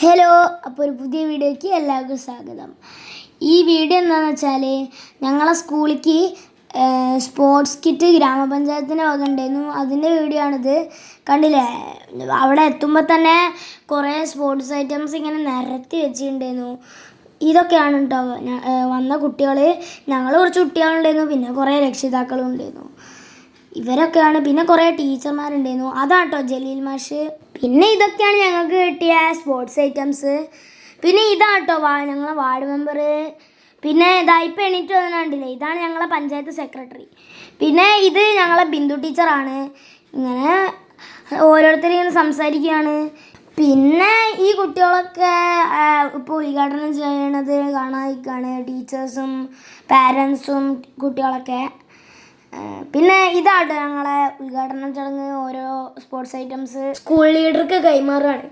Hello, അപ്പോൾ ഒരു പുതിയ വീഡിയോയ്ക്ക് എല്ലാവർക്കും സ്വാഗതം. ഈ വീഡിയോ എന്താണെന്ന് വെച്ചാൽ ഞങ്ങളെ സ്കൂളിലേക്ക് സ്പോർട്സ് കിറ്റ് ഗ്രാമപഞ്ചായത്തിൻ്റെ വക ഉണ്ടായിരുന്നു. അതിൻ്റെ വീഡിയോ ആണിത്. കണ്ടില്ലേ, അവിടെ എത്തുമ്പോൾ തന്നെ കുറേ സ്പോർട്സ് ഐറ്റംസ് ഇങ്ങനെ നിരത്തി വെച്ചിട്ടുണ്ടായിരുന്നു. ഇതൊക്കെയാണ് കേട്ടോ വന്ന കുട്ടികൾ. ഞങ്ങൾ കുറച്ച് കുട്ടികളുണ്ടായിരുന്നു, പിന്നെ കുറേ രക്ഷിതാക്കളും ഉണ്ടായിരുന്നു. ഇവരൊക്കെയാണ്. പിന്നെ കുറേ ടീച്ചർമാരുണ്ടായിരുന്നു. അതാണ് കേട്ടോ ജലീൽ മാഷ്. പിന്നെ ഇതൊക്കെയാണ് ഞങ്ങൾക്ക് കിട്ടിയ സ്പോർട്സ് ഐറ്റംസ്. പിന്നെ ഇതാണ് കേട്ടോ ഞങ്ങളെ വാർഡ് മെമ്പർ. പിന്നെ ഇപ്പം എണീറ്റ് വന്നിട്ടുണ്ടല്ലേ, ഇതാണ് ഞങ്ങളെ പഞ്ചായത്ത് സെക്രട്ടറി. പിന്നെ ഇത് ഞങ്ങളെ ബിന്ദു ടീച്ചറാണ്. ഇങ്ങനെ ഓരോരുത്തരും ഇങ്ങനെ സംസാരിക്കുകയാണ്. പിന്നെ ഈ കുട്ടികളൊക്കെ ഇപ്പോൾ ഉദ്ഘാടനം ചെയ്യണത് കാണാതിരിക്കുകയാണ്, ടീച്ചേഴ്സും പാരൻസും കുട്ടികളൊക്കെ. പിന്നെ ഇതാണ് ഞങ്ങളെ ഉദ്ഘാടന ചടങ്ങ്. ഓരോ സ്പോർട്സ് ഐറ്റംസ് സ്കൂൾ ലീഡർക്ക് കൈമാറുകയാണ്.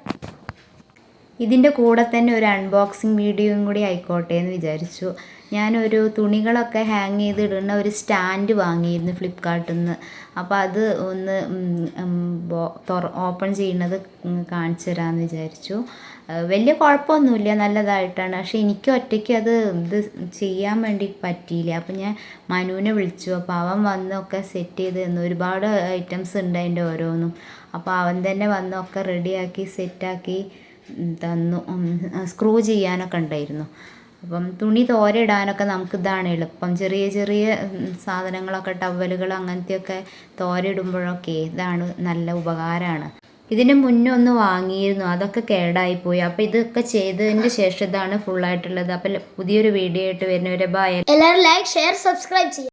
ഇതിൻ്റെ കൂടെ തന്നെ ഒരു അൺബോക്സിങ് വീഡിയോയും കൂടി ആയിക്കോട്ടെ എന്ന് വിചാരിച്ചു. ഞാനൊരു തുണികളൊക്കെ ഹാങ് ചെയ്തിടുന്ന ഒരു സ്റ്റാൻഡ് വാങ്ങിയിരുന്നു ഫ്ലിപ്കാർട്ടിൽ നിന്ന്. അപ്പോൾ അത് ഒന്ന് ഓപ്പൺ ചെയ്യുന്നത് കാണിച്ചു തരാമെന്ന് വിചാരിച്ചു. വലിയ കുഴപ്പമൊന്നുമില്ല, നല്ലതായിട്ടാണ്. പക്ഷേ എനിക്ക് ഒറ്റയ്ക്ക് ഇത് ചെയ്യാൻ വേണ്ടി പറ്റിയില്ല. അപ്പോൾ ഞാൻ മനുവിനെ വിളിച്ചു. അപ്പോൾ അവൻ വന്നൊക്കെ സെറ്റ് ചെയ്ത് തന്നു. ഒരുപാട് ഐറ്റംസ് ഉണ്ട് അതിൻ്റെ ഓരോന്നും. അപ്പോൾ അവൻ തന്നെ വന്നൊക്കെ റെഡിയാക്കി സെറ്റാക്കി തന്നു. സ്ക്രൂ ചെയ്യാനൊക്കെ ഉണ്ടായിരുന്നു. അപ്പം തുണി തോരയിടാനൊക്കെ നമുക്കിതാണ് എളുപ്പം. ചെറിയ ചെറിയ സാധനങ്ങളൊക്കെ, ടവലുകൾ അങ്ങനത്തെയൊക്കെ തോരയിടുമ്പോഴൊക്കെ ഇതാണ് നല്ല ഉപകാരമാണ്. ഇതിന് മുന്നേ ഒന്ന് വാങ്ങിയിരുന്നു, അതൊക്കെ കേടായിപ്പോയി. അപ്പോൾ ഇതൊക്കെ ചെയ്തതിന് ശേഷം ഇതാണ് ഫുള്ളായിട്ടുള്ളത്. അപ്പോൾ പുതിയൊരു വീഡിയോ ആയിട്ട് വരുന്നവരെ ബൈ. എല്ലാവരും ലൈക്ക്, ഷെയർ, സബ്സ്ക്രൈബ് ചെയ്യും.